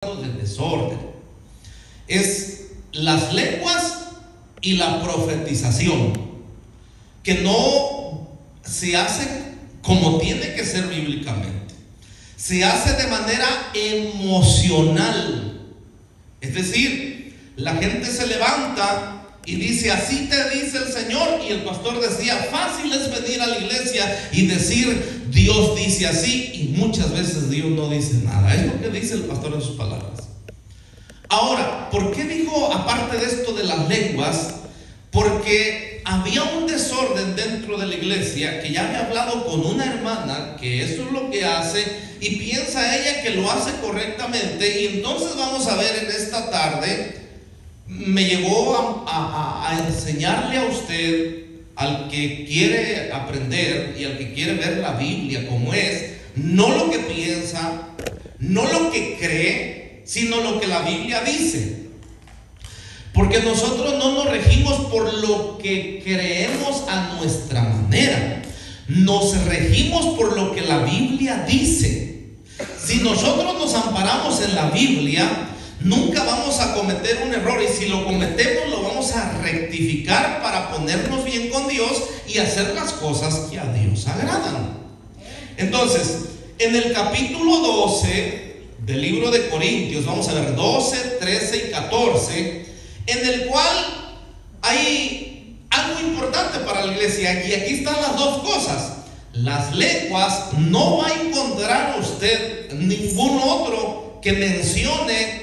de desorden. Es las lenguas y la profetización, que no se hace como tiene que ser bíblicamente. Se hace de manera emocional. Es decir, la gente se levanta y dice: así te dice el Señor. Y el pastor decía: fácil es venir a la iglesia y decir Dios dice así, y muchas veces Dios no dice nada. Es lo que dice el pastor en sus palabras. Ahora, ¿por qué dijo aparte de esto de las lenguas? Porque había un desorden dentro de la iglesia, que ya había hablado con una hermana que eso es lo que hace y piensa ella que lo hace correctamente. Y entonces vamos a ver en esta tarde, me llevó a enseñarle a usted, al que quiere aprender y al que quiere ver la Biblia como es, no lo que piensa, no lo que cree, sino lo que la Biblia dice. Porque nosotros no nos regimos por lo que creemos a nuestra manera, nos regimos por lo que la Biblia dice. Si nosotros nos amparamos en la Biblia, nunca vamos a cometer un error, y si lo cometemos lo vamos a rectificar para ponernos bien con Dios y hacer las cosas que a Dios agradan. Entonces, en el capítulo 12 del libro de Corintios, vamos a ver 12, 13 y 14, en el cual hay algo importante para la iglesia, y aquí están las dos cosas. Las lenguas, no va a encontrar usted ningún otro que mencione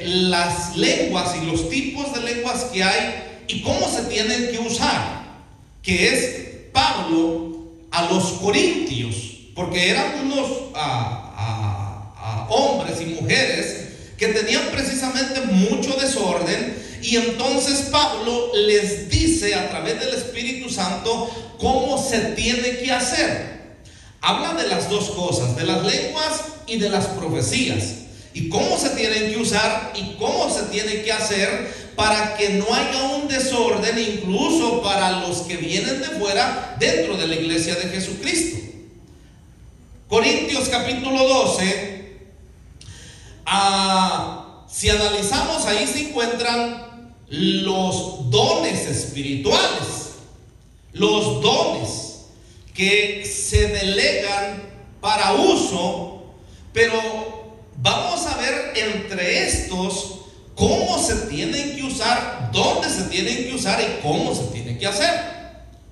las lenguas y los tipos de lenguas que hay y cómo se tienen que usar, que es Pablo a los corintios, porque eran unos hombres y mujeres que tenían precisamente mucho desorden, y entonces Pablo les dice a través del Espíritu Santo cómo se tiene que hacer. Habla de las dos cosas, de las lenguas y de las profecías, y cómo se tienen que usar y cómo se tiene que hacer para que no haya un desorden, incluso para los que vienen de fuera dentro de la iglesia de Jesucristo. Corintios capítulo 12, si analizamos, ahí se encuentran los dones espirituales, los dones que se delegan para uso, pero vamos a ver entre estos cómo se tienen que usar, dónde se tienen que usar y cómo se tiene que hacer.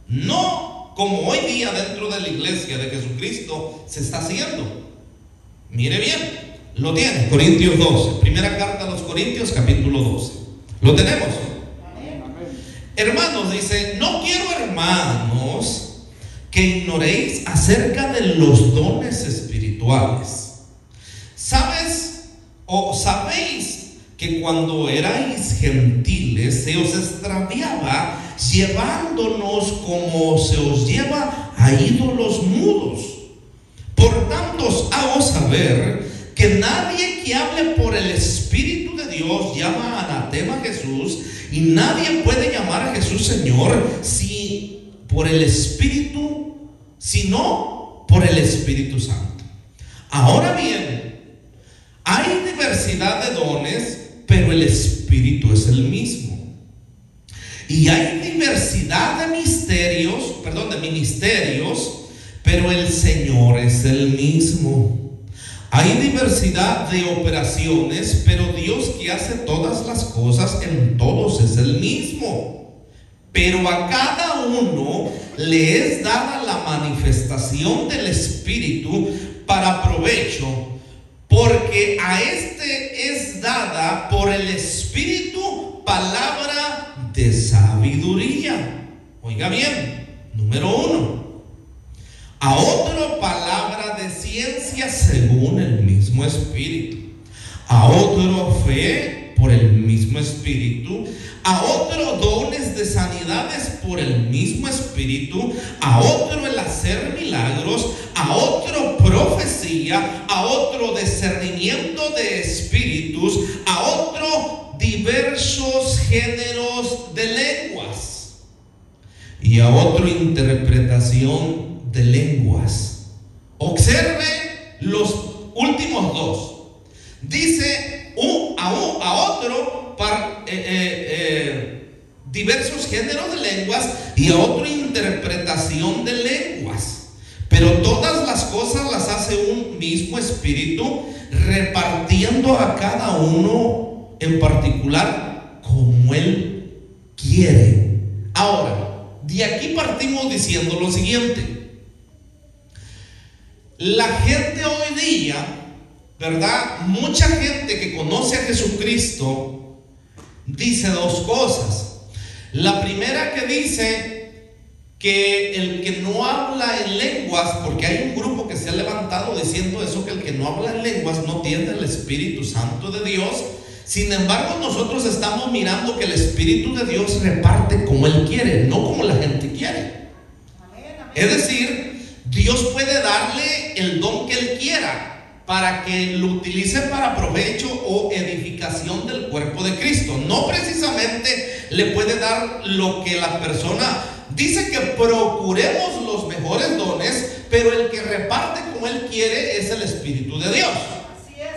No como hoy día dentro de la iglesia de Jesucristo se está haciendo. Mire bien, lo tiene, Corintios 12, primera carta a los Corintios capítulo 12. ¿Lo tenemos? Amén. Hermanos, dice: no quiero, hermanos, que ignoréis acerca de los dones espirituales. ¿Sabes o sabéis que cuando erais gentiles se os extraviaba, llevándonos como se os lleva a ídolos mudos? Por tanto os hago saber que nadie que hable por el Espíritu de Dios llama anatema a Jesús, y nadie puede llamar a Jesús Señor si por el Espíritu, sino por el Espíritu Santo. Ahora bien, hay diversidad de dones, pero el Espíritu es el mismo. Y hay diversidad de ministerios, pero el Señor es el mismo. Hay diversidad de operaciones, pero Dios, que hace todas las cosas en todos, es el mismo. Pero a cada uno le es dada la manifestación del Espíritu para provecho, porque a este es dada por el Espíritu palabra de sabiduría. Oiga bien, número 1. A otro palabra de ciencia según el mismo Espíritu, a otro fe por el mismo Espíritu, a otro dones de sanidades por el mismo Espíritu, a otro el hacer milagros, a otro profecía, a otro discernimiento de espíritus, a otro diversos géneros de lenguas, y a otro interpretación de lenguas. Observe los últimos dos. Dice a otro diversos géneros de lenguas y a otro interpretación de lenguas. Pero todas las cosas las hace un mismo Espíritu, repartiendo a cada uno en particular como Él quiere. Ahora, de aquí partimos diciendo lo siguiente. La gente hoy día, ¿verdad? Mucha gente que conoce a Jesucristo dice dos cosas. La primera que dice que el que no habla en lenguas, porque hay un grupo que se ha levantado diciendo eso, que el que no habla en lenguas no tiene el Espíritu Santo de Dios. Sin embargo, nosotros estamos mirando que el Espíritu de Dios reparte como Él quiere, no como la gente quiere. Es decir, Dios puede darle el don que Él quiera para que lo utilice para provecho o edificación del cuerpo de Cristo. No precisamente le puede dar lo que la persona dice, que procuremos los mejores dones, pero el que reparte como Él quiere es el Espíritu de Dios.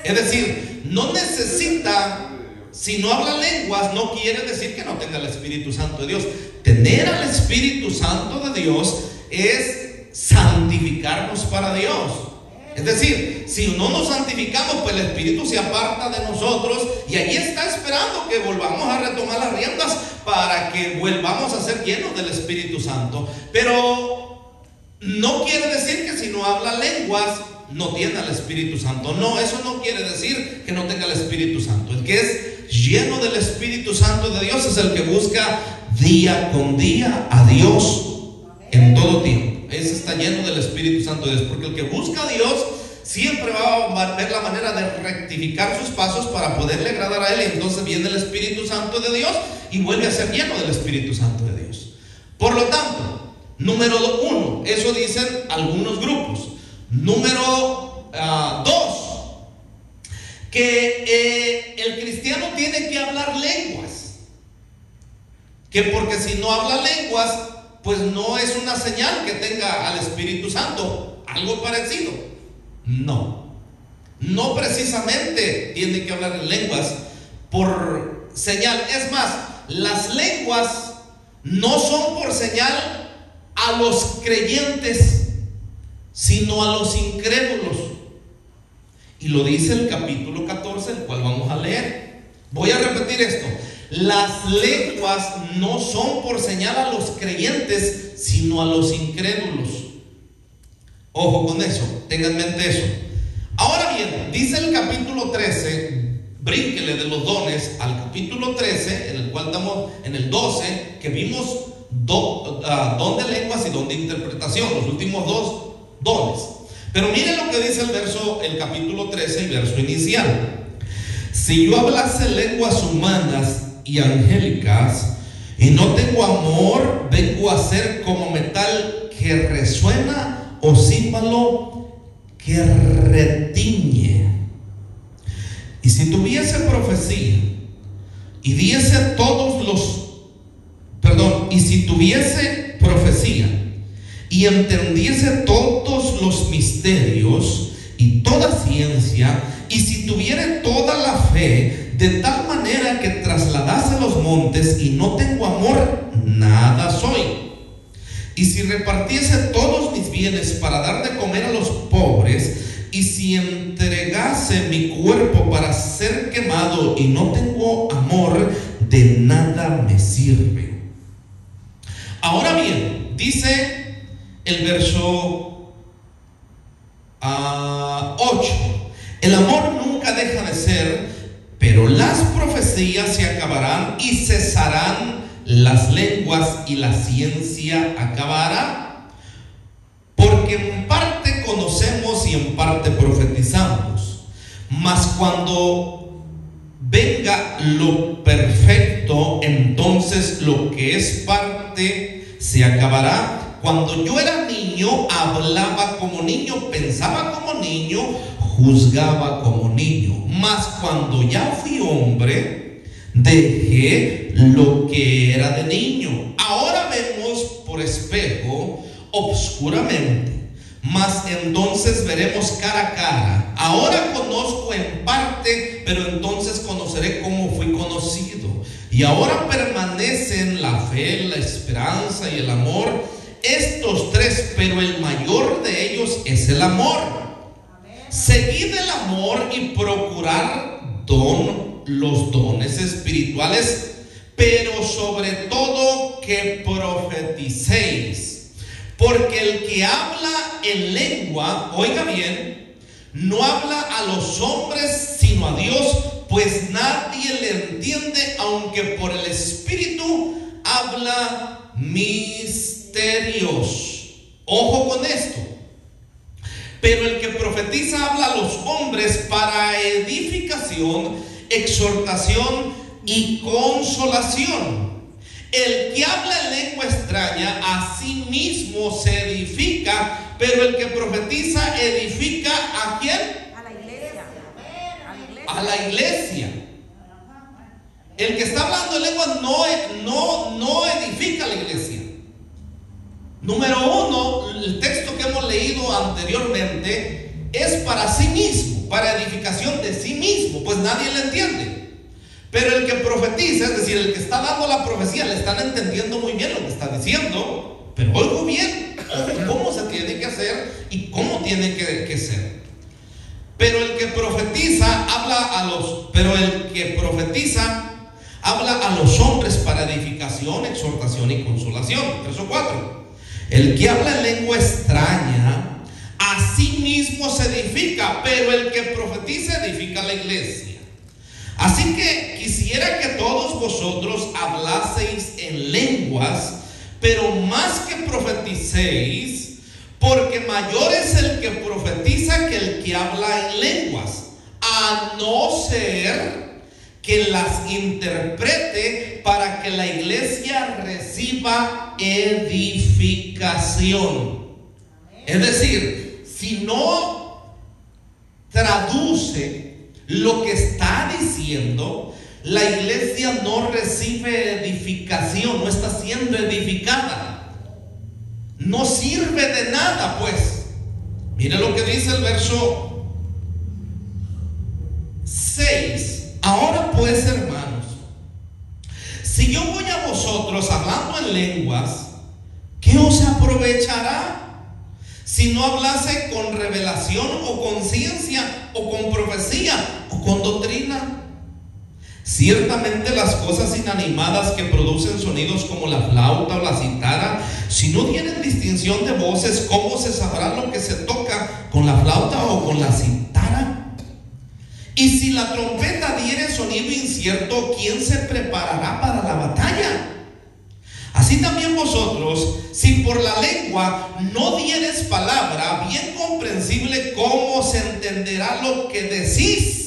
Es decir, no necesita, si no habla lenguas, no quiere decir que no tenga el Espíritu Santo de Dios. Tener al Espíritu Santo de Dios es santificarnos para Dios. Es decir, si no nos santificamos, pues el Espíritu se aparta de nosotros y allí está esperando que volvamos a retomar las riendas para que volvamos a ser llenos del Espíritu Santo. Pero no quiere decir que si no habla lenguas no tiene al Espíritu Santo. No, eso no quiere decir que no tenga el Espíritu Santo. El que es lleno del Espíritu Santo de Dios es el que busca día con día a Dios en todo tiempo. Ese está lleno del Espíritu Santo de Dios, porque el que busca a Dios siempre va a ver la manera de rectificar sus pasos para poderle agradar a Él. Y entonces viene el Espíritu Santo de Dios y vuelve a ser lleno del Espíritu Santo de Dios. Por lo tanto, número 1, eso dicen algunos grupos. Número 2, que el cristiano tiene que hablar lenguas, que porque si no habla lenguas, pues no es una señal que tenga al Espíritu Santo. Algo parecido. No precisamente tiene que hablar en lenguas por señal. Es más, las lenguas no son por señal a los creyentes, sino a los incrédulos. Y lo dice el capítulo 14, el cual vamos a leer. Voy a repetir esto. Las lenguas no son por señal a los creyentes, sino a los incrédulos. Ojo con eso, tengan en mente eso. Ahora bien, dice el capítulo 13, brínquele de los dones al capítulo 13, en el cual estamos en el 12, que vimos don de lenguas y don de interpretación, los últimos dos dones. Pero miren lo que dice el capítulo 13, el verso inicial. Si yo hablase lenguas humanas y angélicas y no tengo amor, vengo a ser como metal que resuena o címbalo que retiñe. Y si tuviese profecía y diese y si tuviese profecía y entendiese todos los misterios y toda ciencia, y si tuviere toda la fe, de tal manera que trasladase los montes, y no tengo amor, nada soy. Y si repartiese todos mis bienes para dar de comer a los pobres, y si entregase mi cuerpo para ser quemado y no tengo amor, de nada me sirve. Ahora bien, dice el verso 8: el amor nunca deja de ser, pero las profecías se acabarán y cesarán las lenguas y la ciencia acabará. Porque en parte conocemos y en parte profetizamos. Mas cuando venga lo perfecto, entonces lo que es parte se acabará. Cuando yo era niño, hablaba como niño, pensaba como niño, juzgaba como niño. Mas cuando ya fui hombre, dejé lo que era de niño. Ahora vemos por espejo, obscuramente, mas entonces veremos cara a cara. 30. Ahora conozco en parte, pero entonces conoceré como fui conocido. Y ahora permanecen la fe, la esperanza y el amor, estos tres, pero el mayor de ellos es el amor. Seguid el amor y procurad los dones espirituales, pero sobre todo que profeticéis. Porque el que habla en lengua, oiga bien, no habla a los hombres sino a Dios, pues nadie le entiende, aunque por el Espíritu habla misterios. Ojo con esto. Pero el que profetiza habla a los hombres para edificación, exhortación y consolación. El que habla en lengua extraña a sí mismo se edifica, pero el que profetiza edifica ¿a quién? A la iglesia. A la iglesia. El que está hablando en lengua no edifica a la iglesia. Número uno, el texto que hemos leído anteriormente es para sí mismo, para edificación de sí mismo, pues nadie le entiende. Pero el que profetiza, es decir, el que está dando la profecía, le están entendiendo muy bien lo que está diciendo, pero oigo bien cómo se tiene que hacer y cómo tiene que ser. Pero el que profetiza habla a los hombres para edificación, exhortación y consolación. Verso 4. El que habla en lengua extraña a sí mismo se edifica, pero el que profetiza edifica a la iglesia. Así que quisiera que todos vosotros hablaseis en lenguas, pero más que profeticéis, porque mayor es el que profetiza que el que habla en lenguas, a no ser que las interprete para que la iglesia reciba edificación. Es decir, si no traduce lo que está diciendo, la iglesia no recibe edificación, no está siendo edificada, no sirve de nada. Pues mire lo que dice el verso 6. Ahora pues, hermanos, si yo voy a vosotros hablando en lenguas, ¿qué os aprovechará? Si no hablase con revelación o con ciencia o con profecía o con doctrina. Ciertamente las cosas inanimadas que producen sonidos como la flauta o la cítara, si no tienen distinción de voces, ¿cómo se sabrá lo que se toca con la flauta o con la cítara? Y si la trompeta diere sonido incierto, ¿quién se preparará para la batalla? Así también vosotros, si por la lengua no dieres palabra bien comprensible, ¿cómo se entenderá lo que decís?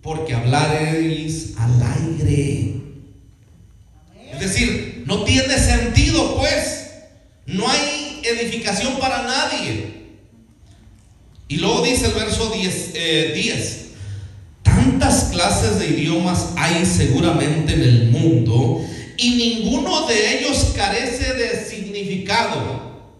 Porque hablaréis al aire. Es decir, no tiene sentido, pues. No hay edificación para nadie. Y luego dice el verso 10. Tantas clases de idiomas hay seguramente en el mundo, y ninguno de ellos carece de significado.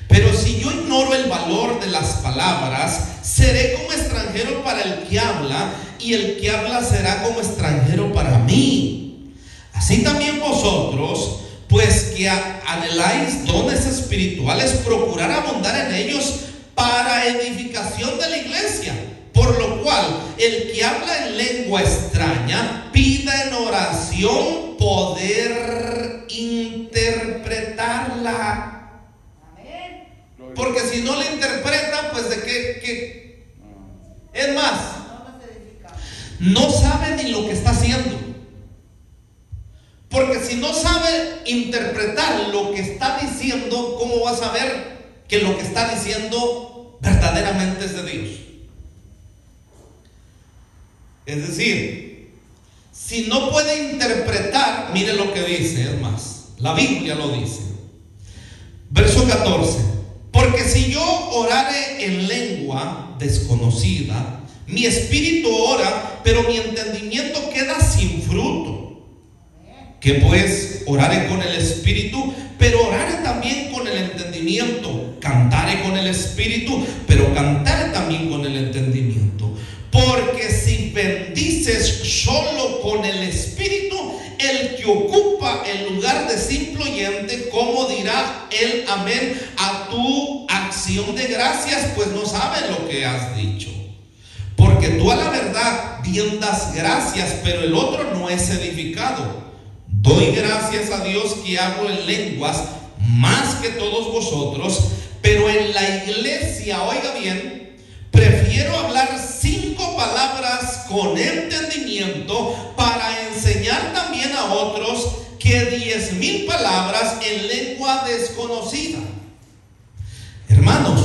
Pero si yo ignoro el valor de las palabras, seré como extranjero para el que habla, y el que habla será como extranjero para mí. Así también vosotros, pues que anheláis dones espirituales, procurad abundar en ellos para edificación de la iglesia. Por lo cual, el que habla en lengua extraña, pida en oración poder interpretarla. Porque si no la interpreta, pues de qué. Es más, no sabe ni lo que está haciendo. Porque si no sabe interpretar lo que está diciendo, ¿cómo va a saber que lo que está diciendo verdaderamente es de Dios? Es decir, si no puede interpretar, mire lo que dice, es más, la Biblia lo dice. Verso 14. Porque si yo orare en lengua desconocida, mi espíritu ora, pero mi entendimiento queda sin fruto. Que pues orare con el espíritu, pero orare también con el entendimiento. Cantare con el espíritu, pero cantare también con el entendimiento. bendices solo con el Espíritu, el que ocupa el lugar de simple oyente, ¿cómo dirá el amén a tu acción de gracias? Pues no sabe lo que has dicho. Porque tú a la verdad bien das gracias, pero el otro no es edificado. Doy gracias a Dios que hablo en lenguas más que todos vosotros, pero en la iglesia, oiga bien, prefiero hablar 5 palabras con entendimiento para enseñar también a otros que 10,000 palabras en lengua desconocida. Hermanos,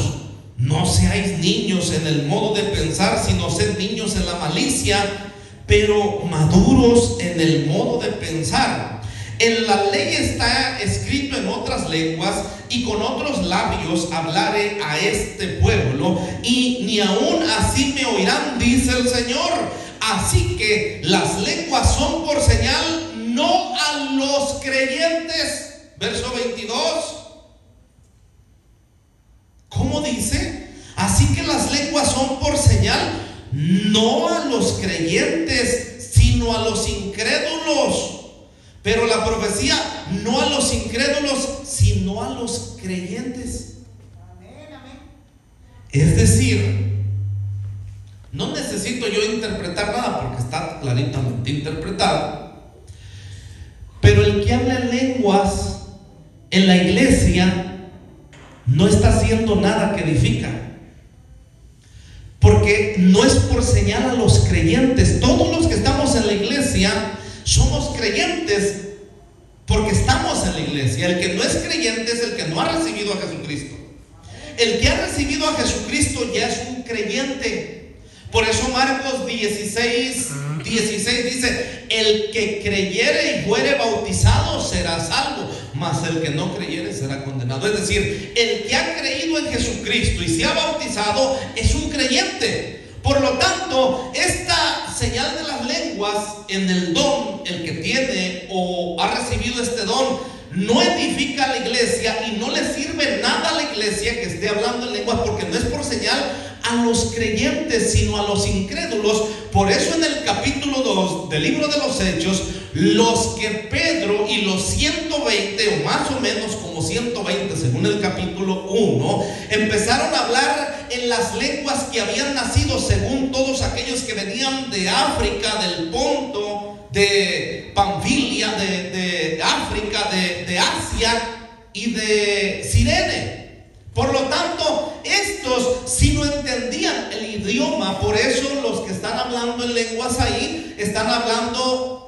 no seáis niños en el modo de pensar, sino sed niños en la malicia, pero maduros en el modo de pensar. En la ley está escrito en otras lenguas, y con otros labios hablaré a este pueblo, y ni aún así me oirán, dice el Señor. Así que las lenguas son por señal, no a los creyentes. Verso 22. ¿Cómo dice? Así que las lenguas son por señal, no a los creyentes, sino a los incrédulos. Pero la profecía no a los incrédulos, sino a los creyentes. Amén, amén. Es decir, no necesito yo interpretar nada porque está claramente interpretado. Pero el que habla en lenguas en la iglesia no está haciendo nada que edifica. Porque no es por señal a los creyentes. Todos los que estamos en la iglesia somos creyentes porque estamos en la iglesia. El que no es creyente es el que no ha recibido a Jesucristo. El que ha recibido a Jesucristo ya es un creyente. Por eso Marcos 16 dice: el que creyere y fuere bautizado será salvo, mas el que no creyere será condenado. Es decir, el que ha creído en Jesucristo y se ha bautizado es un creyente. Por lo tanto, esta señal de las lenguas en el don, el que tiene o ha recibido este don, no edifica a la iglesia y no le sirve nada a la iglesia que esté hablando en lenguas, porque no es por señal a los creyentes, sino a los incrédulos. Por eso en el capítulo 2 del libro de los Hechos, los que Pedro y los 120, o más o menos como 120 según el capítulo 1, empezaron a hablar en las lenguas que habían nacido según todos aquellos que venían de África, del Ponto, de Panfilia, de África, de Asia y de Cirene. Por lo tanto, estos si no entendían el idioma. Por eso los que están hablando en lenguas ahí están hablando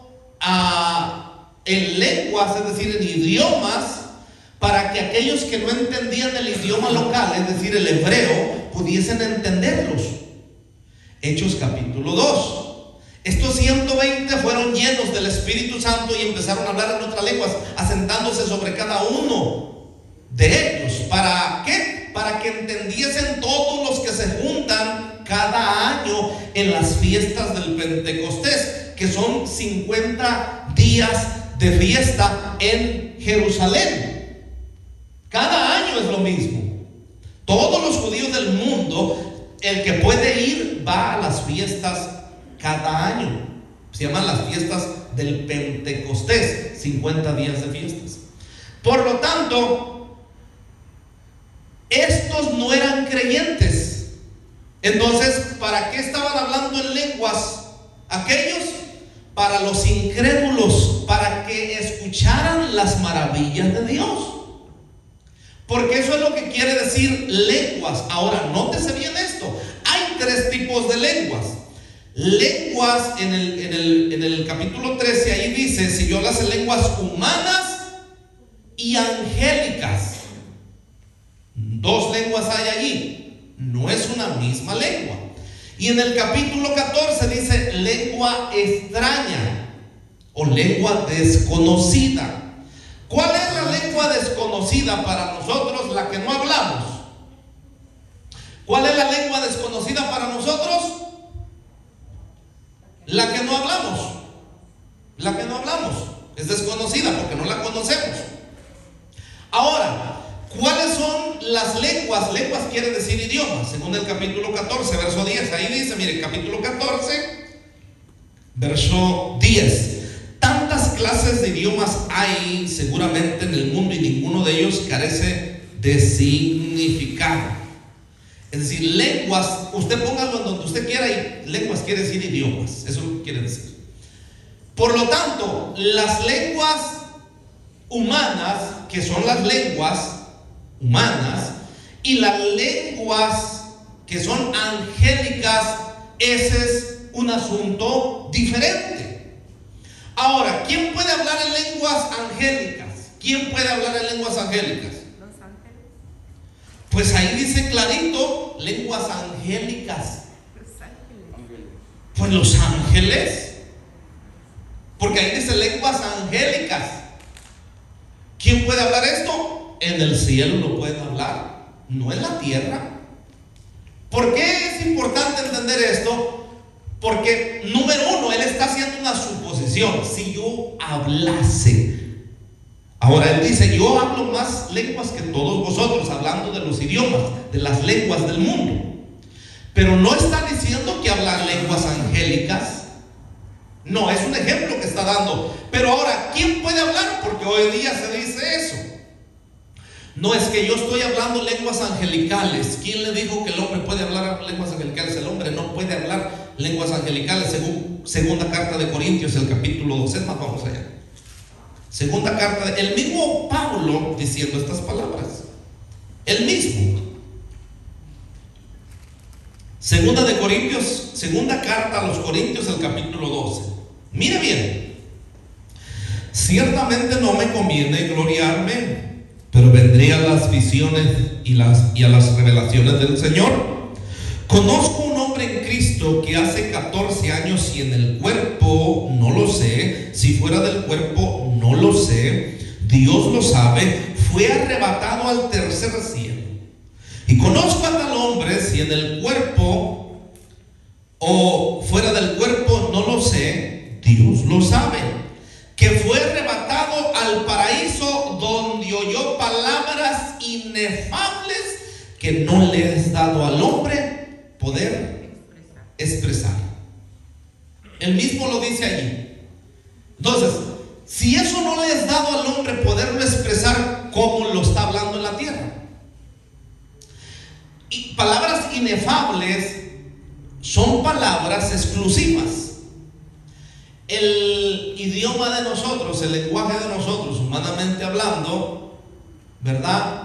en lenguas, es decir, en idiomas, para que aquellos que no entendían el idioma local, es decir, el hebreo, pudiesen entenderlos. Hechos capítulo 2. Estos 120 fueron llenos del Espíritu Santo y empezaron a hablar en otras lenguas, asentándose sobre cada uno de ellos. ¿Para qué? Para que entendiesen todos los que se juntan cada año en las fiestas del Pentecostés, que son 50 días de fiesta en Jerusalén. Cada año es lo mismo. Todos los judíos del mundo, el que puede ir, va a las fiestas cada año. Se llaman las fiestas del Pentecostés, 50 días de fiestas. Por lo tanto, estos no eran creyentes. Entonces, ¿para qué estaban hablando en lenguas aquellos? Para los incrédulos, para que escucharan las maravillas de Dios. Porque eso es lo que quiere decir lenguas. Ahora, nótese bien esto. Hay 3 tipos de lenguas. Lenguas, en el capítulo 13, ahí dice: si yo las lenguas humanas y angélicas. 2 lenguas hay allí. No es una misma lengua. Y en el capítulo 14 dice lengua extraña o lengua desconocida. ¿Cuál es la lengua desconocida para nosotros, la que no hablamos? ¿Cuál es la lengua desconocida para nosotros? La que no hablamos. La que no hablamos es desconocida porque no la conocemos. Ahora, ¿cuáles son las lenguas? Lenguas quiere decir idiomas, según el capítulo 14, verso 10. Ahí dice, mire, capítulo 14, Verso 10. Tantas clases de idiomas hay seguramente en el mundo y ninguno de ellos carece de significado. Es decir, lenguas, usted póngalo en donde usted quiera, y lenguas quiere decir idiomas, eso quiere decir. Por lo tanto, las lenguas humanas, que son las lenguas humanas, y las lenguas que son angélicas, ese es un asunto diferente. Ahora, ¿quién puede hablar en lenguas angélicas? ¿Quién puede hablar en lenguas angélicas? Los ángeles. Pues ahí dice clarito, lenguas angélicas. Los ángeles. Pues los ángeles, porque ahí dice lenguas angélicas. ¿Quién puede hablar esto? En el cielo lo pueden hablar, no en la tierra. ¿Por qué es importante entender esto? Porque, número uno, él está haciendo una suposición. Si yo hablase, ahora él dice, yo hablo más lenguas que todos vosotros, hablando de los idiomas, de las lenguas del mundo. Pero no está diciendo que hablan lenguas angélicas. No, es un ejemplo que está dando. Pero ahora, ¿quién puede hablar? Porque hoy día se dice eso. No es que yo estoy hablando lenguas angelicales. ¿Quién le dijo que el hombre puede hablar lenguas angelicales? El hombre no puede hablar lenguas angelicales, según segunda carta de Corintios, el capítulo 12. Es más, vamos allá. Segunda carta, el mismo Pablo diciendo estas palabras. El mismo. Segunda de Corintios, segunda carta a los Corintios, el capítulo 12. Mire bien. Ciertamente no me conviene gloriarme, pero vendré a las visiones y a las revelaciones del Señor. Conozco un hombre en Cristo que hace 14 años, y en el cuerpo no lo sé, si fuera del cuerpo no lo sé, Dios lo sabe, fue arrebatado al tercer cielo. Y conozco a tal hombre, si en el cuerpo o fuera del cuerpo no lo sé, Dios lo sabe, que fue arrebatado al paraíso, donde oyó palabras inefables que no le es dado al hombre poder expresar. Él mismo lo dice allí. Entonces, si eso no le es dado al hombre poderlo expresar, ¿cómo lo está hablando en la tierra? Y palabras inefables son palabras exclusivas. El idioma de nosotros, el lenguaje de nosotros, humanamente hablando, ¿verdad?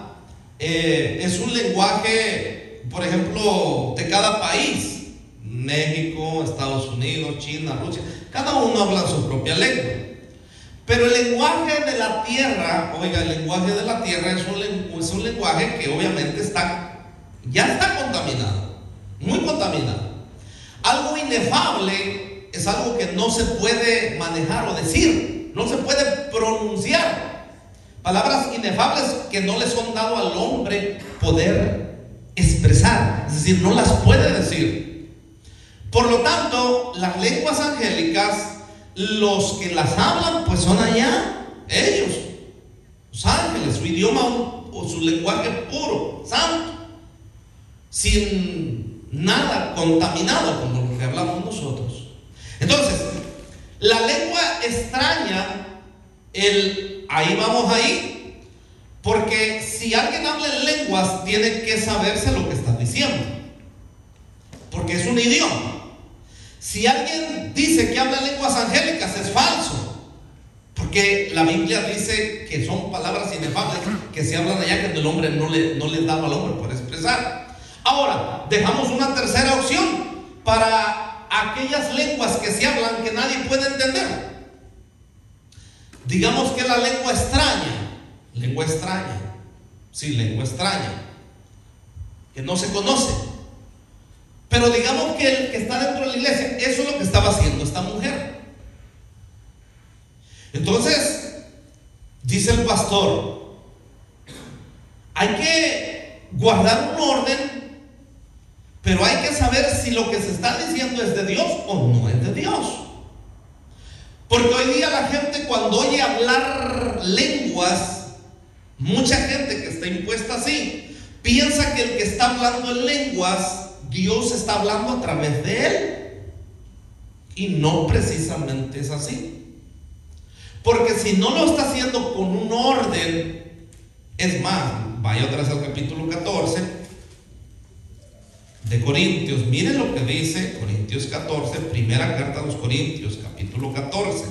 Es un lenguaje, por ejemplo, de cada país. México, Estados Unidos, China, Rusia, cada uno habla su propia lengua. Pero el lenguaje de la tierra, oiga, el lenguaje de la tierra es un lenguaje que obviamente ya está contaminado, muy contaminado. Algo inefable es algo que no se puede manejar o decir, no se puede pronunciar. Palabras inefables que no le son dado al hombre poder expresar, es decir, no las puede decir. Por lo tanto, las lenguas angélicas, los que las hablan, pues son allá ellos, los ángeles, su idioma o su lenguaje puro, santo, sin nada contaminado como lo que hablamos nosotros. Entonces, la lengua extraña, ahí vamos ahí, porque si alguien habla en lenguas, tiene que saberse lo que está diciendo, porque es un idioma. Si alguien dice que habla lenguas angélicas, es falso, porque la Biblia dice que son palabras inefables que se hablan allá, que el hombre no le daba al hombre por expresar. Ahora, dejamos una tercera opción para aquellas lenguas que se hablan que nadie puede entender. Digamos que la lengua extraña, sí, lengua extraña, que no se conoce. Pero digamos que el que está dentro de la iglesia, eso es lo que estaba haciendo esta mujer. Entonces, dice el pastor, hay que guardar un orden, pero hay que saber si lo que se está diciendo es de Dios o no es de Dios. Porque hoy día la gente, cuando oye hablar lenguas, mucha gente que está impuesta así, piensa que el que está hablando en lenguas, Dios está hablando a través de él. Y no precisamente es así. Porque si no lo está haciendo con un orden, es más, vaya otra vez al capítulo 14 de Corintios. Miren lo que dice Corintios 14, primera carta a los Corintios, capítulo 14.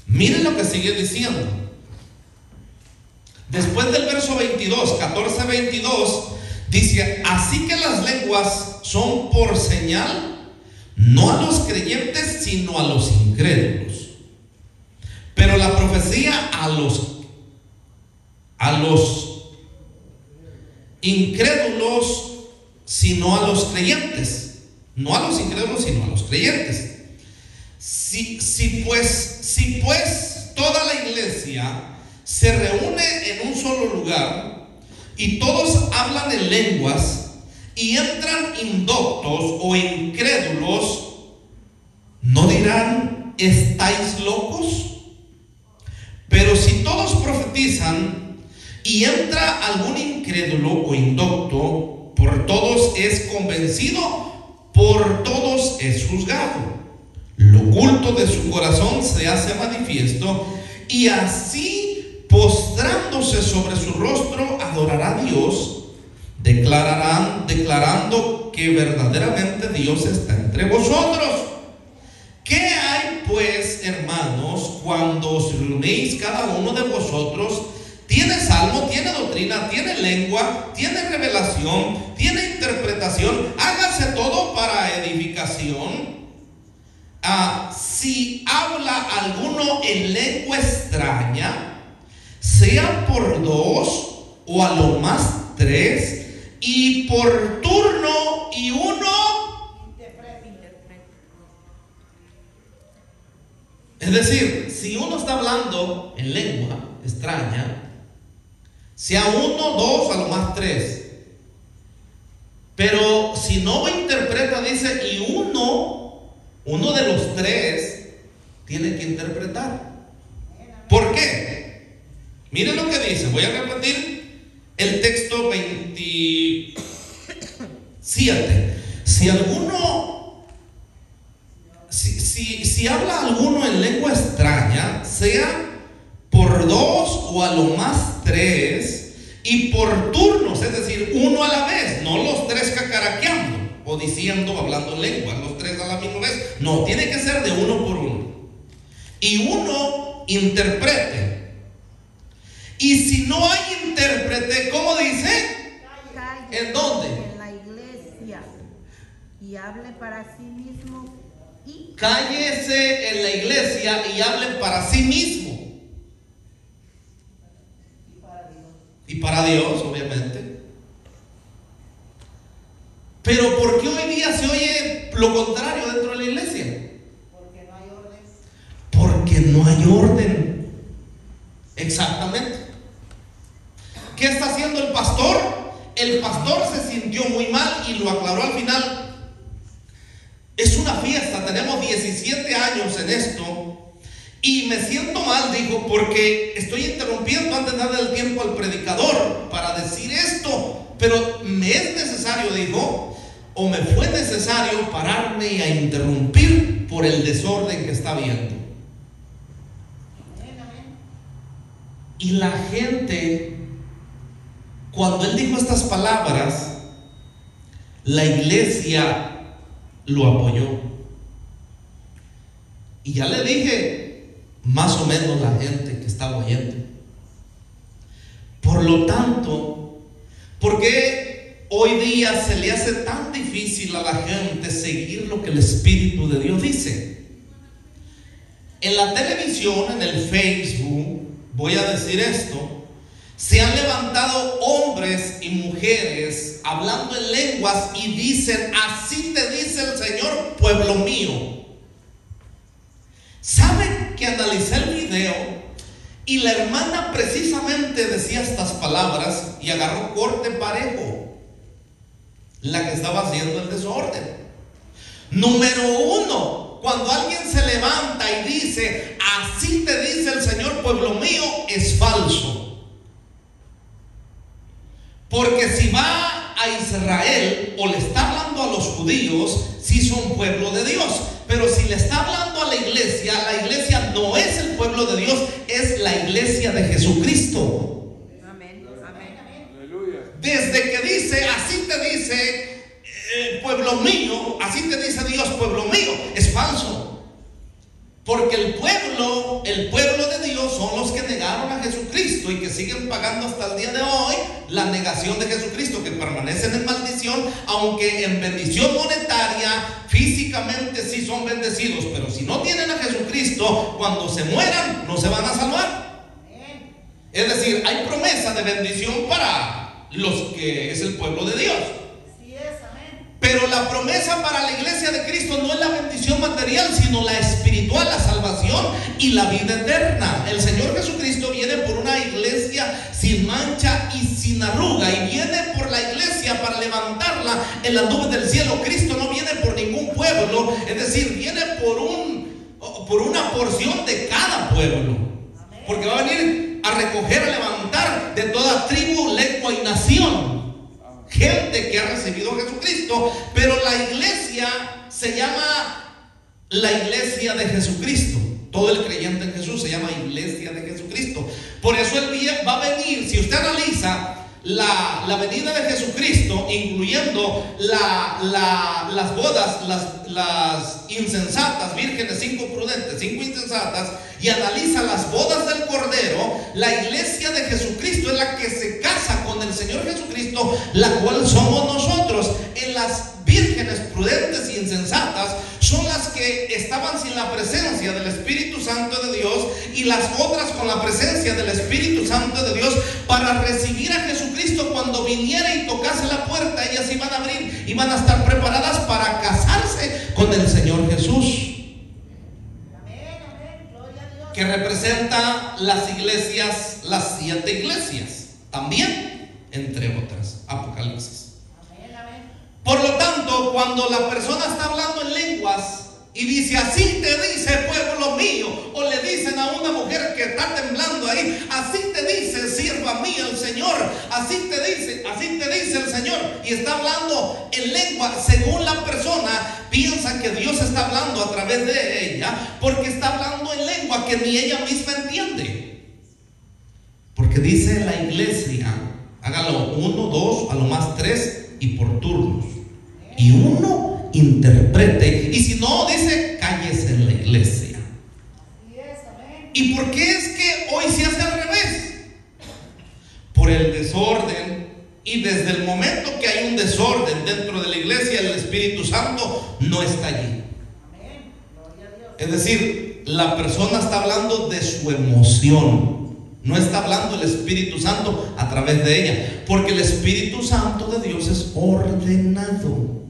Miren lo que sigue diciendo. Después del verso 22, 14, 22, dice: así que las lenguas son por señal, no a los creyentes, sino a los incrédulos. Pero la profecía a los incrédulos, sino a los creyentes. No a los incrédulos, sino a los creyentes. Si pues toda la iglesia se reúne en un solo lugar y todos hablan en lenguas y entran indoctos o incrédulos, ¿no dirán: estáis locos? Pero si todos profetizan y entra algún incrédulo o indocto, por todos es convencido, por todos es juzgado. Lo oculto de su corazón se hace manifiesto, y así, postrándose sobre su rostro, adorará a Dios, declarando que verdaderamente Dios está entre vosotros. ¿Qué hay pues, hermanos, cuando os reunís cada uno de vosotros? Tiene salmo, tiene doctrina, tiene lengua, tiene revelación, tiene interpretación. Hágase todo para edificación. Si habla alguno en lengua extraña, sea por dos o a lo más tres, y por turno, y uno interprete. Es decir, si uno está hablando en lengua extraña, sea uno, dos, a lo más tres. Pero si no interpreta, dice, y uno de los tres tiene que interpretar. ¿Por qué? Miren lo que dice. Voy a repetir el texto 27. Si habla alguno en lengua extraña, sea por dos o a lo más tres, y por turnos, es decir, uno a la vez, no los tres cacaraqueando o diciendo, hablando en lengua, los tres a la misma vez. No, tiene que ser de uno por uno. Y uno interprete. Y si no hay intérprete, ¿cómo dice? Calle ¿En dónde? En la iglesia, y hable para sí mismo. Cállese en la iglesia y hable para sí mismo. Y para Dios, obviamente. Pero ¿por qué hoy día se oye lo contrario dentro de la iglesia? Porque no hay orden. Porque no hay orden. Exactamente. ¿Qué está haciendo el pastor? El pastor se sintió muy mal y lo aclaró al final. Es una fiesta, tenemos 17 años en esto y me siento mal, dijo, porque estoy interrumpiendo antes de darle el tiempo al predicador para decir esto, pero me es necesario, dijo, o me fue necesario pararme y a interrumpir por el desorden que está viendo. Y la gente, cuando él dijo estas palabras, la iglesia lo apoyó. Y ya le dije más o menos la gente que estaba oyendo. Por lo tanto, ¿por qué hoy día se le hace tan difícil a la gente seguir lo que el Espíritu de Dios dice? En la televisión, en el Facebook, voy a decir esto, se han levantado hombres y mujeres hablando en lenguas y dicen: así te dice el Señor, pueblo mío. ¿Saben que analicé el video y la hermana precisamente decía estas palabras y agarró corte parejo? La que estaba haciendo el desorden. Número uno, cuando alguien se levanta y dice: así te dice el Señor, pueblo mío, es falso. Porque si va a Israel o le está hablando a los judíos, sí son pueblo de Dios. Pero si le está hablando a la iglesia no es el pueblo de Dios, es la iglesia de Jesucristo. Amén. Amén. Desde que dice, así te dice pueblo mío, así te dice Dios, pueblo mío, es falso. Porque el pueblo de Dios son los que negaron a Jesucristo y que siguen pagando hasta el día de hoy la negación de Jesucristo, que permanecen en maldición, aunque en bendición monetaria, físicamente sí son bendecidos, pero si no tienen a Jesucristo, cuando se mueran no se van a salvar. Es decir, hay promesa de bendición para los que es el pueblo de Dios. Pero la promesa para la iglesia de Cristo no es la bendición material, sino la espiritual, la salvación y la vida eterna. El Señor Jesucristo viene por una iglesia sin mancha y sin arruga, y viene por la iglesia para levantarla en las nubes del cielo. Cristo no viene por ningún pueblo, es decir, viene por una porción de cada pueblo, porque va a venir a recoger, a levantar de toda tribu, lengua y nación gente que ha recibido a Jesucristo. Pero la iglesia se llama la iglesia de Jesucristo. Todo el creyente en Jesús se llama iglesia de Jesucristo. Por eso Él va a venir. Si usted analiza la venida de Jesucristo, incluyendo las bodas, las insensatas, vírgenes, 5 prudentes, 5 insensatas, y analiza las bodas del Cordero, la iglesia de Jesucristo es la que se casa con el Señor Jesucristo, la cual somos nosotros. En las vírgenes prudentes y insensatas son las que estaban sin la presencia del Espíritu Santo de Dios, y las otras con la presencia del Espíritu Santo de Dios para recibir a Jesucristo cuando viniera y tocase la puerta. Ellas iban a abrir, iban a estar preparadas para casarse con el Señor Jesús, que representa las iglesias, las 7 iglesias, también, entre otras, Apocalipsis. Por lo tanto, cuando la persona está hablando en lenguas y dice, así te dice pueblo mío, o le dicen a una mujer que está temblando ahí, así te dice sierva mía el Señor, así te dice el Señor, y está hablando en lengua, según la persona piensa que Dios está hablando a través de ella, porque está hablando en lengua que ni ella misma entiende. Porque dice la iglesia, hágalo 1, 2, a lo más 3 y por turnos, y uno interprete, y si no, dice, cállese en la iglesia. ¿Y por qué es que hoy se hace al revés? Por el desorden. Y desde el momento que hay un desorden dentro de la iglesia, el Espíritu Santo no está allí. Es decir, la persona está hablando de su emoción, no está hablando el Espíritu Santo a través de ella, porque el Espíritu Santo de Dios es ordenado.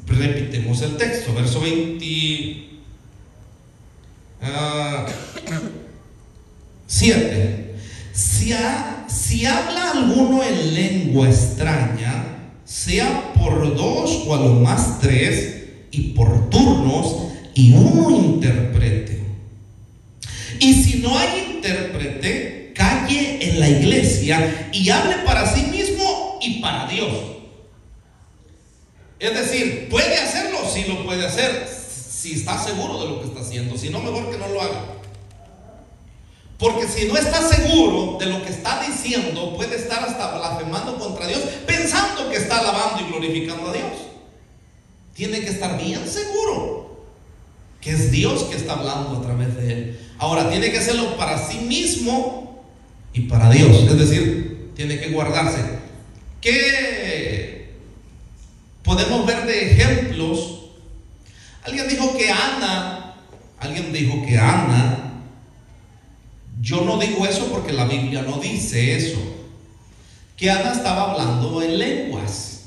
Repitemos el texto, verso 27. Si habla alguno en lengua extraña, sea por 2 o a lo más 3 y por turnos, y uno interprete. Y si no hay intérprete, calle en la iglesia y hable para sí mismo y para Dios. Es decir, ¿puede hacerlo? Sí lo puede hacer, si está seguro de lo que está haciendo. Si no, mejor que no lo haga. Porque si no está seguro de lo que está diciendo, puede estar hasta blasfemando contra Dios, pensando que está alabando y glorificando a Dios. Tiene que estar bien seguro que es Dios que está hablando a través de él. Ahora, tiene que hacerlo para sí mismo y para Dios. Es decir, tiene que guardarse. ¿Qué podemos ver de ejemplos? Alguien dijo que Ana, yo no digo eso porque la Biblia no dice eso, que Ana estaba hablando en lenguas.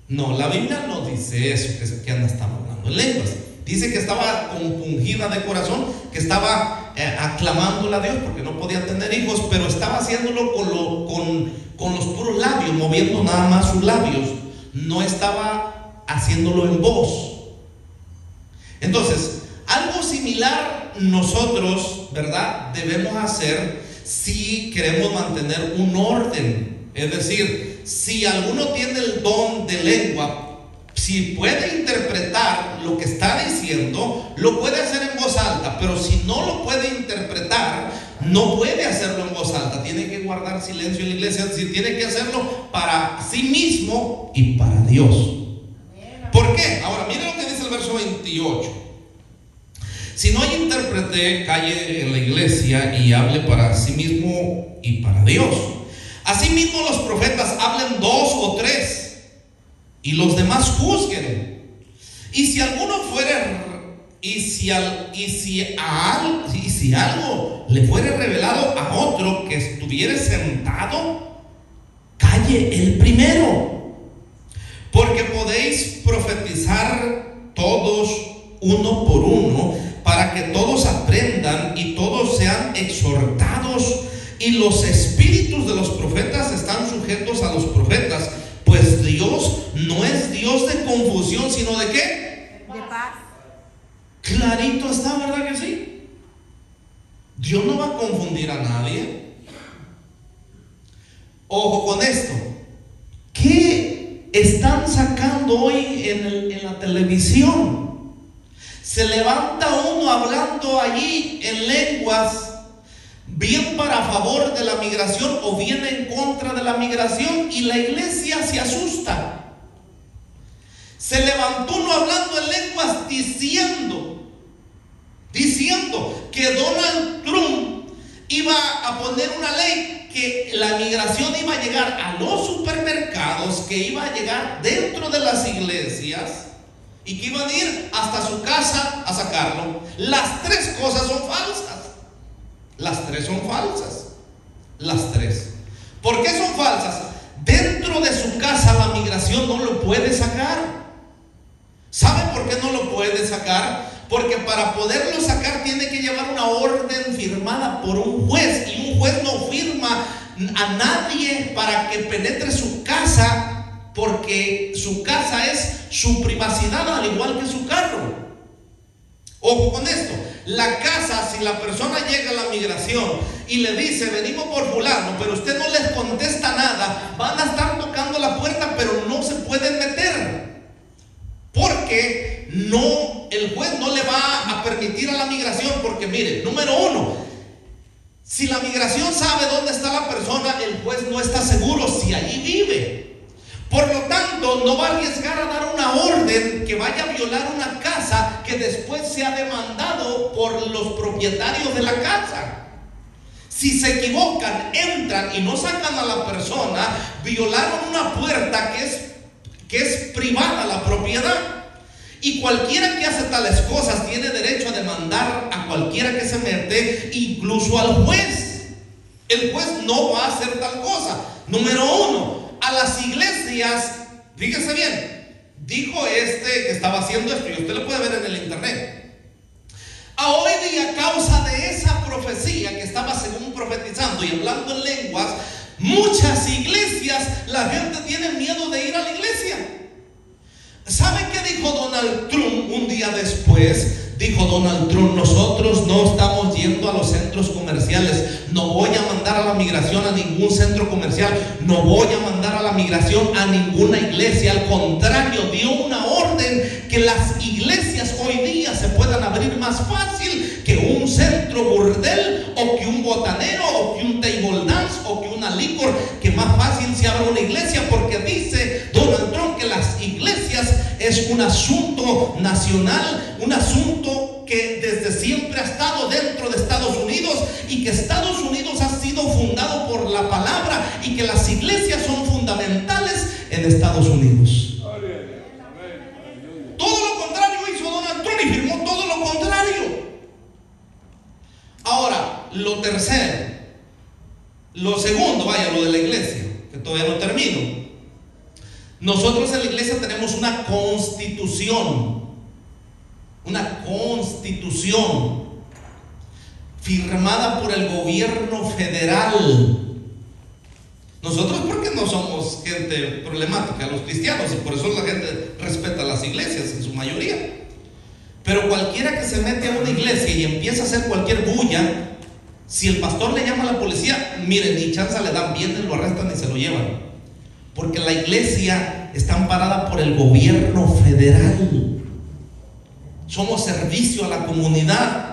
No, la Biblia no dice eso, que Ana estaba hablando en lenguas. Dice que estaba compungida de corazón, que estaba aclamándole a Dios porque no podía tener hijos, pero estaba haciéndolo con los puros labios, moviendo nada más sus labios. No estaba haciéndolo en voz. Entonces, algo similar nosotros, ¿verdad?, debemos hacer si queremos mantener un orden. Es decir, si alguno tiene el don de lengua, Si puede interpretar lo que está diciendo, lo puede hacer en voz alta, pero si no lo puede interpretar, no puede hacerlo en voz alta. Tiene que guardar silencio en la iglesia, si tiene que hacerlo para sí mismo y para Dios. ¿Por qué? Ahora, miren lo que dice el verso 28. Si no hay intérprete, calle en la iglesia y hable para sí mismo y para Dios. Asimismo, los profetas hablen 2 o 3. Y los demás juzguen. Y si alguno fuere, si algo le fuere revelado a otro que estuviere sentado, calle el primero. Porque podéis profetizar todos uno por uno, para que todos aprendan y todos sean exhortados. Y los espíritus de los profetas están sujetos a los profetas. Pues Dios no es Dios de confusión, sino ¿de qué? De paz. Clarito está, ¿verdad que sí? Dios no va a confundir a nadie. Ojo con esto. ¿Qué están sacando hoy en la televisión? Se levanta uno hablando allí en lenguas, bien para favor de la migración o bien en contra de la migración, y la iglesia se asusta. Se levantó uno hablando en lenguas diciendo que Donald Trump iba a poner una ley que la migración iba a llegar a los supermercados, que iba a llegar dentro de las iglesias y que iban a ir hasta su casa a sacarlo. Las 3 cosas son falsas. Las 3 son falsas. Las 3. ¿Por qué son falsas? Dentro de su casa la migración no lo puede sacar. ¿Sabe por qué no lo puede sacar? Porque para poderlo sacar tiene que llevar una orden firmada por un juez, y un juez no firma a nadie para que penetre su casa, porque su casa es su privacidad, al igual que su carro. Ojo con esto. La casa, si la persona llega a la migración y le dice venimos por fulano, pero usted no les contesta nada, van a estar tocando la puerta, pero no se pueden meter, porque el juez no le va a permitir a la migración. Porque mire, número 1, si la migración sabe dónde está la persona, el juez no está seguro si allí vive. Por lo tanto, no va a arriesgar a dar una orden que vaya a violar una casa que después sea demandado por los propietarios de la casa. Si se equivocan, entran y no sacan a la persona, violaron una puerta que es privada, la propiedad. Y cualquiera que hace tales cosas tiene derecho a demandar a cualquiera que se mete, incluso al juez. El juez no va a hacer tal cosa. Número 1. A las iglesias, fíjese bien, dijo que estaba haciendo esto, y usted lo puede ver en el internet. A hoy día, a causa de esa profecía que estaba según profetizando y hablando en lenguas, muchas iglesias, la gente tiene miedo de ir a la iglesia. ¿Sabe qué dijo Donald Trump un día después? Dijo Donald Trump: nosotros no estamos yendo a los centros comerciales, no voy a mandar a la migración a ningún centro comercial, no voy a mandar a la migración a ninguna iglesia. Al contrario, dio una orden que las iglesias hoy día se puedan abrir más fácil que un centro burdel, o que un botanero, o que un table dance, o que una licor, que más fácil se abra una iglesia, porque dice Donald Trump que las iglesias es un asunto nacional, un asunto que desde siempre ha estado dentro de Estados Unidos, y que Estados Unidos ha sido fundado por la palabra, y que las iglesias son fundamentales en Estados Unidos. Todo lo contrario hizo Donald Trump, y firmó todo lo contrario. Ahora, lo tercero, lo segundo, lo de la iglesia, que todavía no termino. Nosotros en la iglesia tenemos una constitución firmada por el gobierno federal. Nosotros, porque no somos gente problemática, los cristianos, y por eso la gente respeta las iglesias en su mayoría. Pero cualquiera que se mete a una iglesia y empieza a hacer cualquier bulla, si el pastor le llama a la policía, miren, ni chance le dan, vienen, lo arrestan y se lo llevan. Porque la iglesia está amparada por el gobierno federal. Somos servicio a la comunidad.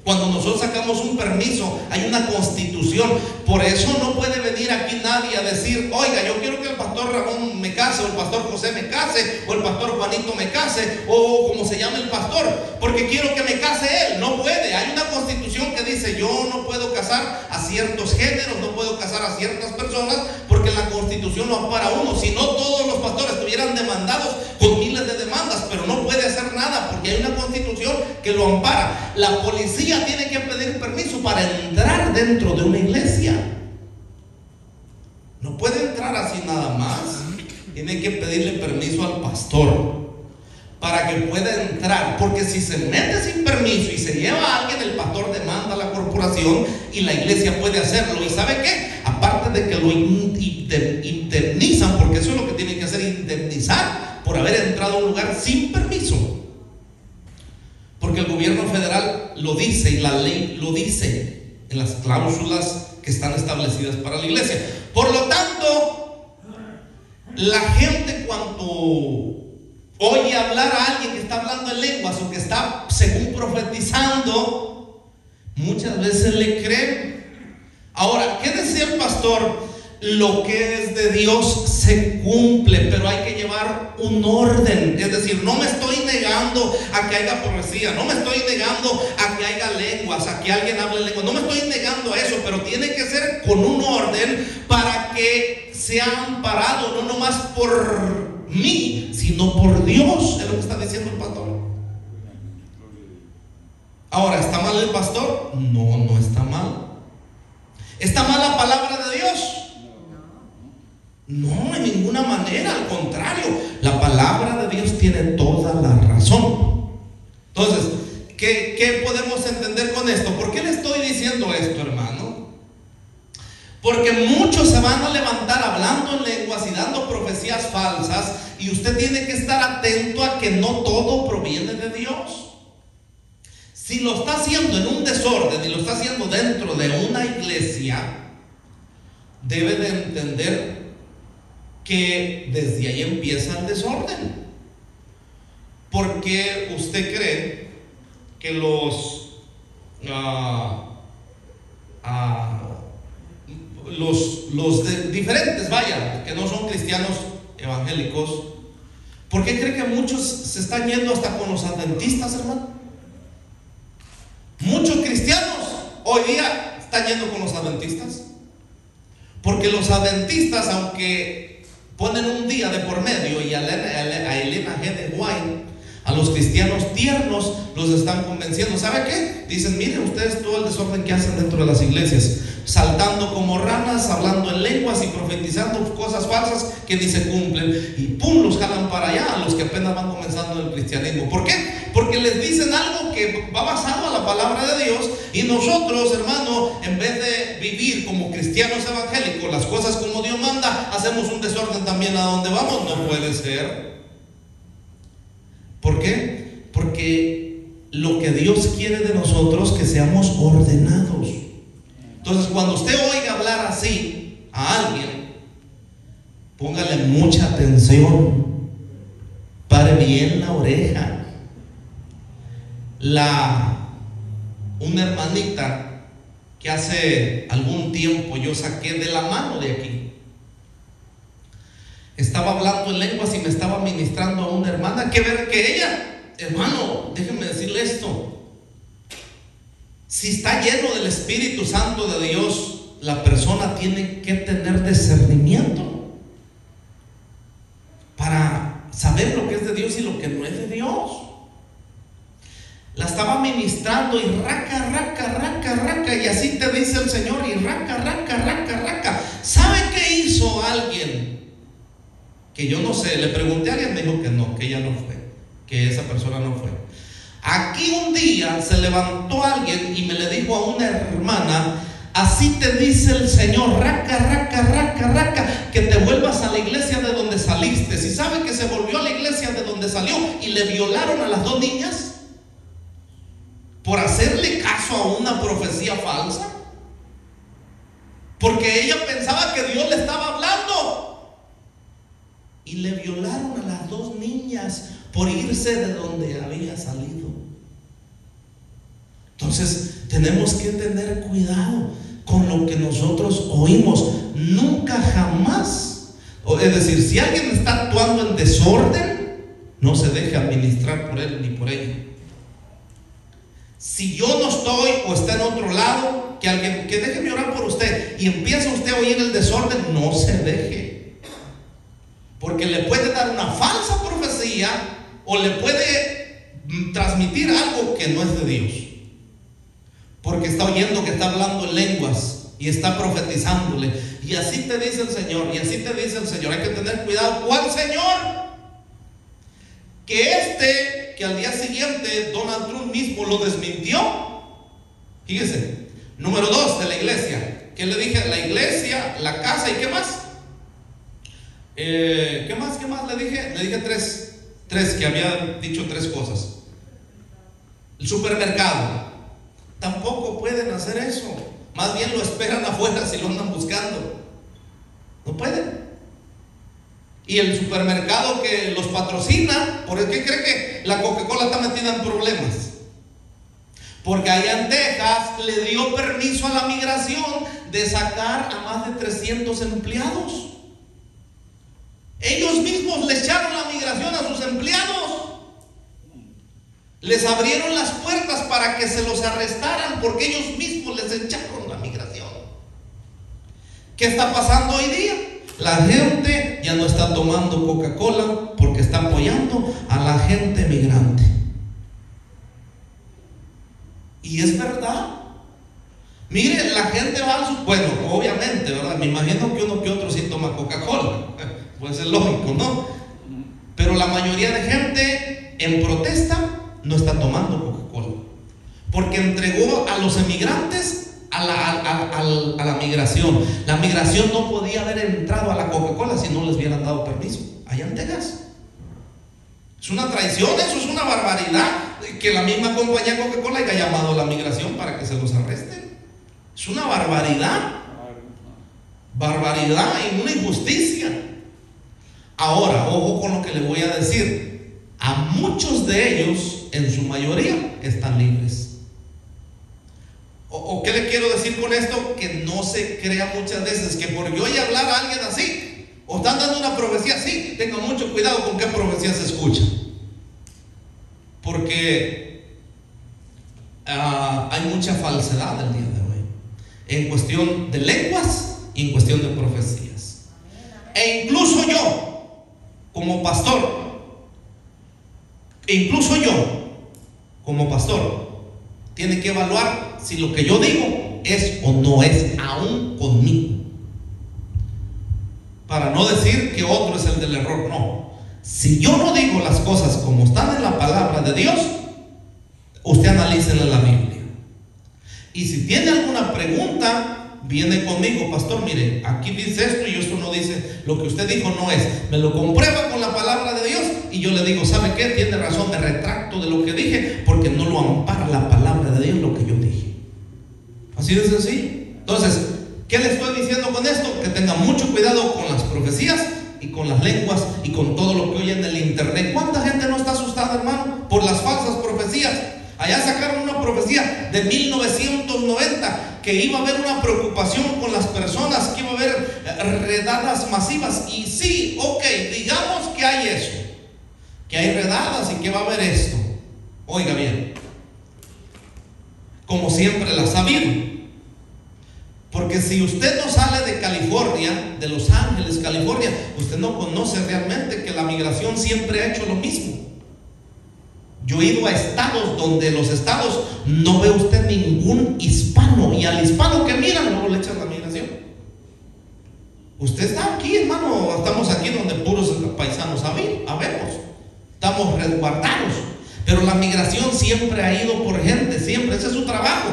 Cuando nosotros sacamos un permiso, hay una constitución. Por eso no puede venir aquí nadie a decir: oiga, yo quiero que el pastor Ramón me case, o el pastor José me case, o el pastor Juanito me case, o como se llame el pastor, porque quiero que me case él. No puede. Hay una constitución que dice: yo no puedo casar a ciertos géneros, no puedo casar a ciertas personas, porque la constitución lo ampara uno. Si no, todos los pastores estuvieran demandados con miles de demandas, pero no puede hacer nada porque hay una constitución que lo ampara. La policía tiene que pedir permiso para entrar dentro de una iglesia. No puede entrar así nada más. Tiene que pedirle permiso al pastor para que pueda entrar, porque si se mete sin permiso y se lleva a alguien, el pastor demanda a la corporación y la iglesia puede hacerlo. ¿Y sabe qué? Aparte de que lo indemnizan, porque eso es lo que tienen que hacer, indemnizar por haber entrado a un lugar sin permiso. Porque el gobierno federal lo dice y la ley lo dice en las cláusulas que están establecidas para la iglesia. Por lo tanto, la gente cuando oye hablar a alguien que está hablando en lenguas o que está según profetizando, muchas veces le creen. Ahora, ¿qué decía el pastor? Lo que es de Dios se cumple, pero hay que llevar un orden. Es decir, no me estoy negando a que haya profecía, no me estoy negando a que haya lenguas, a que alguien hable lenguas, no me estoy negando a eso, pero tiene que ser con un orden para que sea amparado, no nomás por mí, sino por Dios. Es lo que está diciendo el pastor. Ahora, ¿está mal el pastor? No, no está mal. ¿Está mal la palabra de Dios? No, en ninguna manera, al contrario, la palabra de Dios tiene toda la razón. Entonces, ¿qué podemos entender con esto? ¿Por qué le estoy diciendo esto, hermano? Porque muchos se van a levantar hablando en lenguas y dando profecías falsas, y usted tiene que estar atento a que no todo proviene de Dios. Si lo está haciendo en un desorden y lo está haciendo dentro de una iglesia, debe de entender que desde ahí empieza el desorden. Porque usted cree que los diferentes, vaya, que no son cristianos evangélicos, ¿por qué cree que muchos se están yendo hasta con los adventistas, hermano? Muchos cristianos hoy día están yendo con los adventistas, porque los adventistas, aunque ponen un día de por medio, y a Elena G. de White, a los cristianos tiernos los están convenciendo. ¿Sabe qué? Dicen: miren ustedes todo el desorden que hacen dentro de las iglesias, saltando como ranas, hablando en lenguas y profetizando cosas falsas que ni se cumplen, y pum, los jalan para allá a los que apenas van comenzando en el cristianismo. ¿Por qué? Porque les dicen algo que va basado a la palabra de Dios, y nosotros, hermano, en vez de vivir como cristianos evangélicos las cosas como Dios manda, hacemos un desorden también a donde vamos. No puede ser. ¿Por qué? Porque lo que Dios quiere de nosotros es que seamos ordenados. Entonces, cuando usted oiga hablar así a alguien, póngale mucha atención, pare bien la oreja. Una hermanita que hace algún tiempo yo saqué de la mano de aquí, estaba hablando en lenguas y me estaba ministrando a una hermana. Que ver que ella, hermano, déjenme decirle esto: si está lleno del Espíritu Santo de Dios, la persona tiene que tener discernimiento para saber lo que es de Dios y lo que no es de Dios. La estaba ministrando y raca, y así te dice el Señor, y raca. ¿Sabe qué hizo alguien? Que yo no sé, le pregunté a alguien, me dijo que no, que ella no fue, que esa persona no fue. Aquí un día se levantó alguien y me le dijo a una hermana: así te dice el Señor, raca, que te vuelvas a la iglesia de donde saliste. Si sabe que se volvió a la iglesia de donde salió y le violaron a las dos niñas por hacerle caso a una profecía falsa, porque ella pensaba que Dios le estaba hablando y le violó por irse de donde había salido. Entonces tenemos que tener cuidado con lo que nosotros oímos. Nunca jamás, es decir, si alguien está actuando en desorden, no se deje administrar por él ni por ella. Si yo no estoy o está en otro lado, que alguien, que déjeme orar por usted, y empieza usted a oír el desorden, no se deje, porque le puede dar una falsa profecía o le puede transmitir algo que no es de Dios, porque está oyendo que está hablando en lenguas y está profetizándole. Y así te dice el Señor, y así te dice el Señor. Hay que tener cuidado. ¿Cuál Señor? Que al día siguiente Donald Trump mismo lo desmintió. Fíjese. Número 2, de la iglesia. ¿Qué le dije? La iglesia, la casa, ¿y qué más? ¿Qué más le dije? Le dije tres, que había dicho 3 cosas. El supermercado. Tampoco pueden hacer eso. Más bien lo esperan afuera si lo andan buscando. No pueden. Y el supermercado que los patrocina, ¿por qué cree que la Coca-Cola está metida en problemas? Porque allá en Texas le dio permiso a la migración de sacar a más de 300 empleados. Ellos mismos le echaron la migración a sus empleados. Les abrieron las puertas para que se los arrestaran, porque ellos mismos les echaron la migración. ¿Qué está pasando hoy día? La gente ya no está tomando Coca-Cola porque está apoyando a la gente migrante. Y es verdad. Mire, la gente va al bueno, obviamente, ¿verdad? Me imagino que uno que otro sí toma Coca-Cola. Pues es lógico, ¿no? Pero la mayoría de gente en protesta no está tomando Coca-Cola, porque entregó a los emigrantes a la migración. La migración no podía haber entrado a la Coca-Cola si no les hubieran dado permiso allá en Texas. Es una traición, eso es una barbaridad, que la misma compañía Coca-Cola haya llamado a la migración para que se los arresten. Es una barbaridad y una injusticia. Ahora, ojo con lo que le voy a decir. A muchos de ellos, en su mayoría, están libres. ¿O qué le quiero decir con esto? Que no se crea muchas veces que por yo oye hablar a alguien así, o están dando una profecía así, tenga mucho cuidado con qué profecía se escucha. Porque hay mucha falsedad el día de hoy, en cuestión de lenguas y en cuestión de profecías. E incluso yo, como pastor, tiene que evaluar si lo que yo digo es o no es aún conmigo, para no decir que otro es el del error. No, si yo no digo las cosas como están en la palabra de Dios, usted analícela en la Biblia, y si tiene alguna pregunta, viene conmigo: pastor, mire, aquí dice esto y esto no dice, lo que usted dijo no es. Me lo comprueba con la palabra de Dios y yo le digo: ¿sabe qué? Tiene razón, me retracto de lo que dije, porque no lo ampara la palabra de Dios lo que yo dije. Así de sencillo. Entonces, ¿qué le estoy diciendo con esto? Que tenga mucho cuidado con las profecías y con las lenguas y con todo lo que oye en el internet. ¿Cuánta gente no está asustada, hermano, por las falsas profecías? Allá sacaron una profecía de 1990 que iba a haber una preocupación con las personas, que iba a haber redadas masivas. Y sí, ok, digamos que hay eso, que hay redadas y que va a haber esto. Oiga bien, como siempre la ha sabido, porque si usted no sale de California, de Los Ángeles, California, usted no conoce realmente que la migración siempre ha hecho lo mismo. Yo he ido a estados donde los estados no ve usted ningún hispano, y al hispano que miran luego le echan la migración. Usted está aquí, hermano, estamos aquí donde puros paisanos habemos, estamos resguardados, pero la migración siempre ha ido por gente, siempre, ese es su trabajo,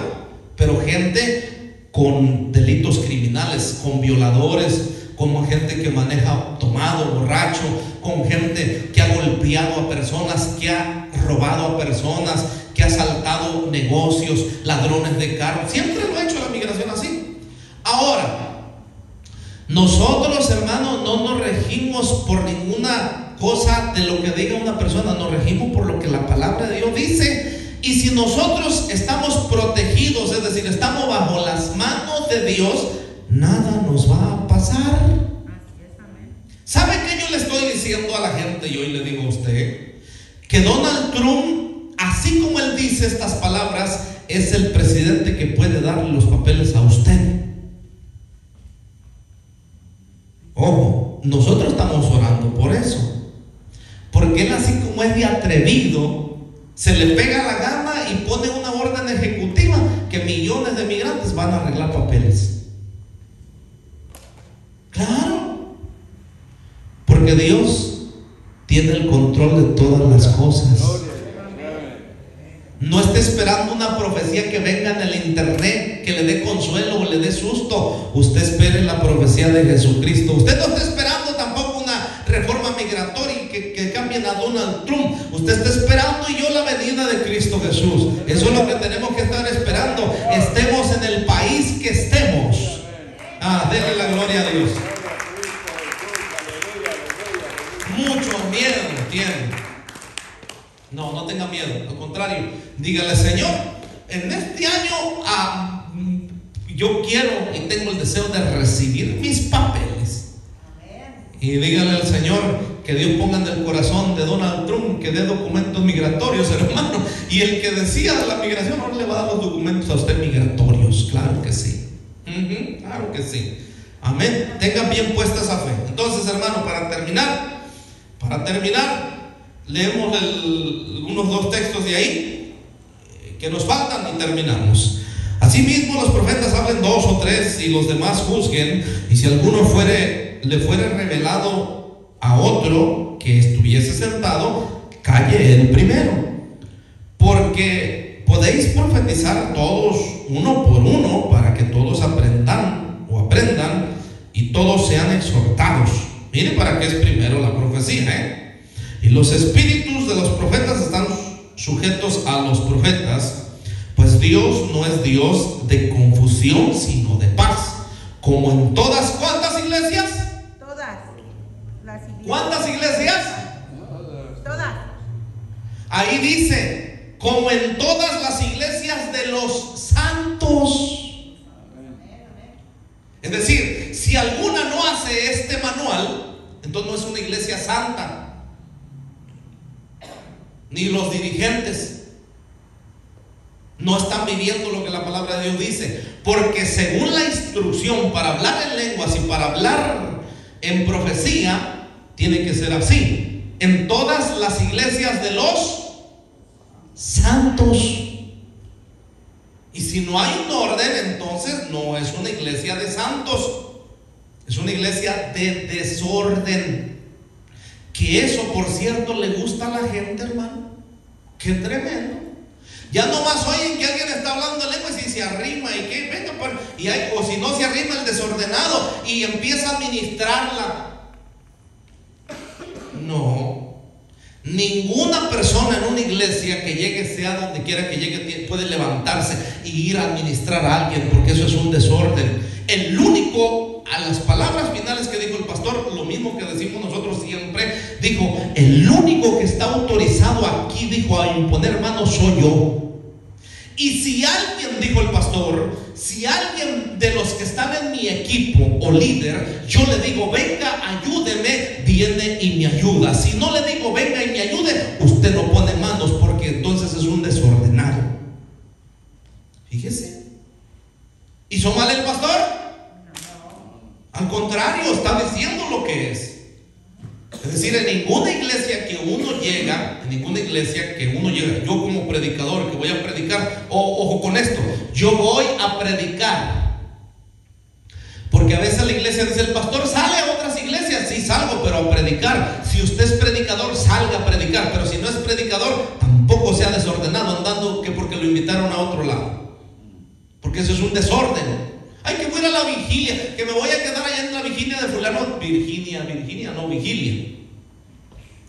pero gente con delitos criminales, con violadores, con gente que maneja tomado, borracho, con gente que ha golpeado a personas, que ha robado a personas, que ha asaltado negocios, ladrones de carros. Siempre lo ha hecho la migración así. Ahora, nosotros, hermanos, no nos regimos por ninguna cosa de lo que diga una persona, nos regimos por lo que la palabra de Dios dice. Y si nosotros estamos protegidos, es decir, estamos bajo las manos de Dios, nada nos va a pasar. ¿Sabe qué yo le estoy diciendo a la gente y hoy le digo a usted? Que Donald Trump, así como él dice estas palabras, es el presidente que puede darle los papeles a usted. Ojo, nosotros estamos orando por eso, porque él, así como es de atrevido, se le pega la gama y pone una orden ejecutiva que millones de migrantes van a arreglar papeles. Claro, porque Dios tiene el control de todas las cosas. No esté esperando una profecía que venga en el internet, que le dé consuelo o le dé susto. Usted espere la profecía de Jesucristo. Usted no está esperando tampoco una reforma migratoria que cambien a Donald Trump. Usted está esperando y yo la venida de Cristo Jesús. Eso es lo que tenemos que estar esperando. Estemos en el país que estemos. Denle la gloria a Dios. Mucho miedo tiene. No tenga miedo, al contrario, dígale: Señor, en este año yo quiero y tengo el deseo de recibir mis papeles. Y dígale al Señor que Dios ponga en el corazón de Donald Trump que dé documentos migratorios, hermano. Y el que decía la migración ahora le va a dar los documentos a usted migratorios. Claro que sí. Claro que sí. Amén. Tengan bien puesta esa fe. Entonces, hermano, para terminar, leemos unos 2 textos de ahí que nos faltan y terminamos. Asimismo, los profetas hablen 2 o 3 y los demás juzguen. Y si alguno le fuere revelado a otro que estuviese sentado, calle él primero. Porque podéis profetizar todos uno por uno, para que todos aprendan y todos sean exhortados. Mire para qué es primero la profecía, Y los espíritus de los profetas están sujetos a los profetas, pues Dios no es Dios de confusión, sino de paz. Como en todas, ¿cuántas iglesias? Todas las iglesias. ¿Cuántas iglesias? Todas. Ahí dice, como en todas las iglesias de los santos. Es decir, si alguna no hace este manual, entonces no es una iglesia santa. Ni los dirigentes no están viviendo lo que la palabra de Dios dice, porque según la instrucción para hablar en lenguas y para hablar en profecía, tiene que ser así en todas las iglesias de los santos. Y si no hay un orden, entonces no es una iglesia de santos, es una iglesia de desorden. Que eso, por cierto, le gusta a la gente, hermano. Qué tremendo. Ya nomás oyen que alguien está hablando lenguas y se arrima y que venga, o si no se arrima el desordenado y empieza a ministrarla. No, ninguna persona en una iglesia que llegue, sea donde quiera que llegue, puede levantarse y ir a administrar a alguien, porque eso es un desorden. El único, a las palabras finales que dijo el pastor, lo mismo que decimos nosotros siempre, dijo: el único que está autorizado aquí, dijo, a imponer manos soy yo. Y si alguien, dijo el pastor, si alguien de los que están en mi equipo o líder, yo le digo: venga, ayúdeme, viene y me ayuda. Si no le digo: venga y me ayude, usted no pone manos, porque entonces es un desordenado. Fíjese. ¿Hizo mal el pastor? Al contrario, está diciendo lo que es. Es decir, en ninguna iglesia que uno llega, yo como predicador que voy a predicar, ojo con esto, yo voy a predicar. Porque a veces la iglesia dice: el pastor sale a otras iglesias. Sí, salgo, pero a predicar. Si usted es predicador, salga a predicar. Pero si no es predicador, tampoco sea desordenado andando que porque lo invitaron a otro lado. Porque eso es un desorden. Ay, que voy a ir a la vigilia, que me voy a quedar allá en la vigilia de fulano. Vigilia, no, vigilia.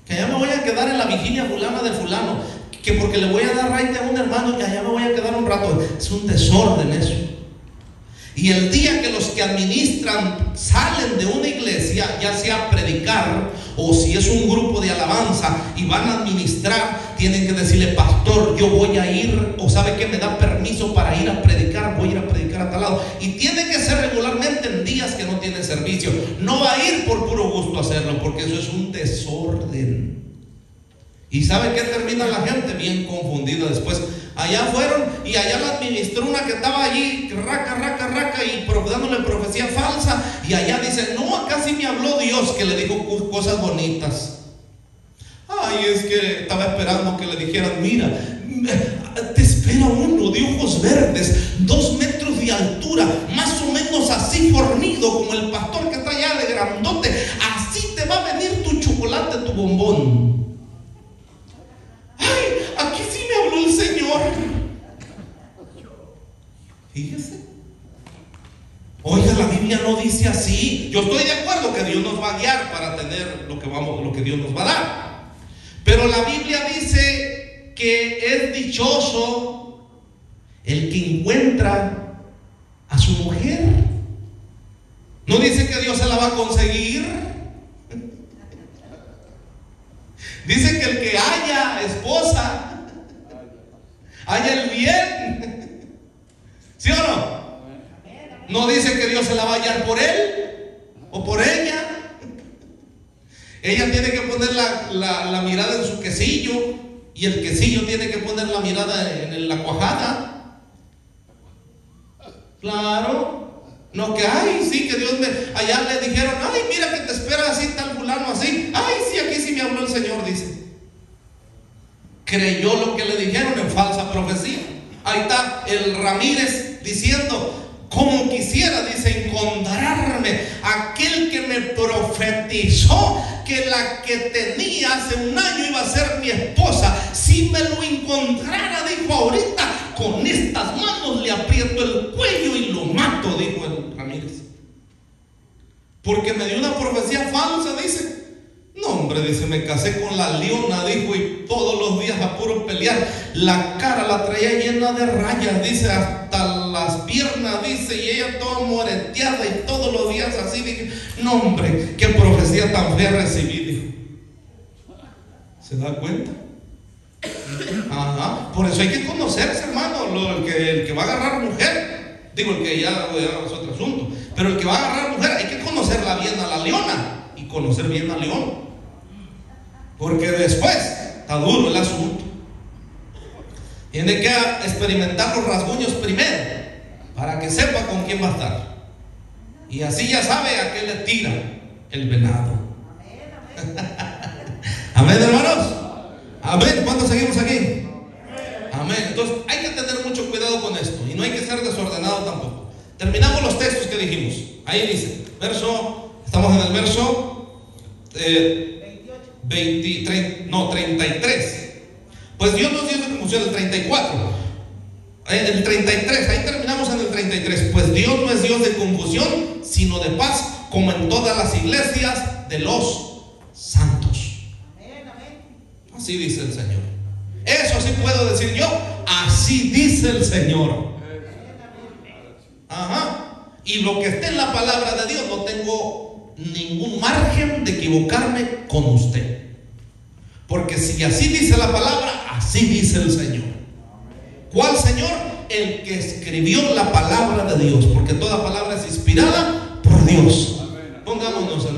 Que allá me voy a quedar en la vigilia fulana de fulano, que porque le voy a dar raite a un hermano, que allá me voy a quedar un rato. Es un desorden eso. Y el día que los que administran salen de una iglesia, ya sea a predicar o si es un grupo de alabanza y van a administrar, tienen que decirle: pastor, yo voy a ir, o sabe que me da permiso para ir a predicar, voy a ir a predicar a tal lado. Y tiene que ser regularmente en días que no tiene servicio. No va a ir por puro gusto a hacerlo, porque eso es un desorden. ¿Y sabe qué? Termina la gente bien confundida después. Allá fueron y allá la administró una que estaba allí, raca, y dándole profecía falsa. Y allá dice: no, acá sí me habló Dios, que le dijo cosas bonitas. Ay, es que estaba esperando que le dijeran: mira, te espera uno de ojos verdes, 2 metros de altura, más o menos así fornido como el pastor que está allá de grandote. Así te va a venir tu chocolate, tu bombón. Ay, aquí sí me habló el Señor. Fíjese. Oiga, la Biblia no dice así. Yo estoy de acuerdo que Dios nos va a guiar para tener lo que Dios nos va a dar. Pero la Biblia dice que es dichoso el que encuentra a su mujer. No dice que Dios se la va a conseguir. Dice que el que haya esposa, haya el bien. ¿Sí o no? No dice que Dios se la va a hallar por él o por ella. Ella tiene que poner la mirada en su quesillo, y el quesillo tiene que poner la mirada en la cuajada. Claro. No que, ay, sí, que Dios allá le dijeron: ay, mira que te espera así tal fulano así. Ay, sí, aquí sí me habló el Señor, dice. Creyó lo que le dijeron en falsa profecía. Ahí está el Ramírez diciendo: como quisiera, dice, encontrarme aquel que me profetizó que la que tenía hace un año iba a ser mi esposa. Si me lo encontrara, dijo, ahorita con estas manos le aprieto el cuello y lo mato, dijo el Ramírez. Porque me dio una profecía falsa, dice. No, hombre, dice, me casé con la leona, dijo, y todos los días a puro pelear. La cara la traía llena de rayas, dice, hasta las piernas, dice, y ella toda moreteada y todos los días así. Dije, no, hombre, qué profecía tan fea recibí, dijo. ¿Se da cuenta? Ajá. Por eso hay que conocerse, hermano. El que va a agarrar mujer, digo, el que ya es otro asunto, pero el que va a agarrar mujer, hay que conocerla bien a la leona y conocer bien al león. Porque después está duro el asunto. Tiene que experimentar los rasguños primero para que sepa con quién va a estar. Y así ya sabe a qué le tira el venado. Amén, hermanos. Amén. ¿Cuántos seguimos aquí? Amén. Entonces hay que tener mucho cuidado con esto y no hay que ser desordenado tampoco. Terminamos los textos que dijimos. Ahí dice, estamos en el verso 33. Pues Dios nos dio esa confusión, el 34. El 33, ahí terminamos en el 33. Pues Dios no es Dios de confusión, sino de paz, como en todas las iglesias de los santos. Así dice el Señor. Eso sí puedo decir yo. Así dice el Señor. Ajá. Y lo que esté en la palabra de Dios, no tengo ningún margen de equivocarme con usted. Porque si así dice la palabra, así dice el Señor. ¿Cuál Señor? El que escribió la palabra de Dios. Porque toda palabra es inspirada por Dios. Pongámonos en